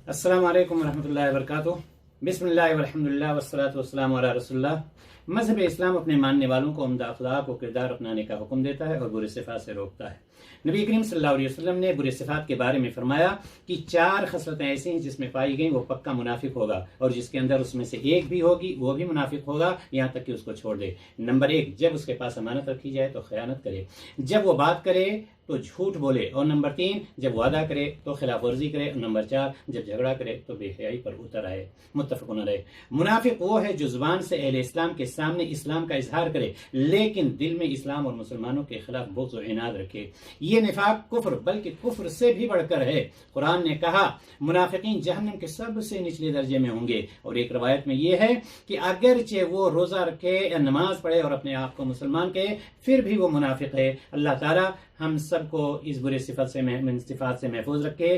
अस्सलामु अलैकुम वरहमतुल्लाहि वबरकातुहू। बिस्मिल्लाह वल्हम्दुलिल्लाह वस्सलातु वस्सलामु अला रसूलिल्लाह। मज़हब इस्लाम अपने मानने वालों को उम्दा अखलाक और किरदार अपनाने का हुक्म देता है और बुरे सिफात से रोकता है। नबी करीम सल्लल्लाहु अलैहि वसल्लम ने बुरे सिफात के बारे में फरमाया कि 4 खसलतें ऐसी हैं जिसमें पाई गई वो पक्का मुनाफिक होगा, और जिसके अंदर उसमें से एक भी होगी वो भी मुनाफिक होगा, यहाँ तक कि उसको छोड़ दे। नंबर 1, जब उसके पास अमानत रखी जाए तो खयानत करे, जब वो बात करे तो झूठ बोले, और नंबर 3, जब वादा करे तो खिलाफ वर्जी करे, और नंबर 4, जब झगड़ा करे तो बेहयाई पर उतर आए। मुत्तफ़क़ुन अलैह। मुनाफिक वो है जो जुबान से अहले इस्लाम के सामने इस्लाम का इजहार करे लेकिन दिल में इस्लाम और मुसलमानों के खिलाफ बुग़्ज़ और इनाद रखे। ये निफाक कुफ्र बल्कि कुफ्र से भी बढ़कर है। कुरान ने कहा मुनाफिकीन जहन्नम के सबसे निचले दर्जे में होंगे। और एक रवायत में यह है कि अगरचे वो रोज़ा रखे या नमाज पढ़े और अपने आप को मुसलमान कहे फिर भी वो मुनाफिक है। अल्लाह ताला हम सबको इस बुरे सिफात से महफूज रखे।